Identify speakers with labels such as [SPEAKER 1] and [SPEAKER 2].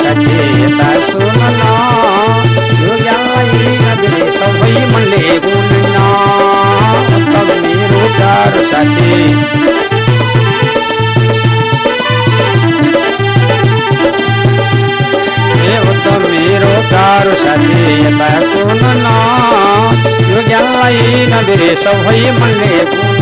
[SPEAKER 1] साथे यता सुनना योग्यालाई नजरे सबै मनले गुन्न उत्तम मेरो गाह्रो साथी उत्तम मेरो गाह्रो साथी यता सुनना योग्यालाई नजरे सबै मनले गुन्न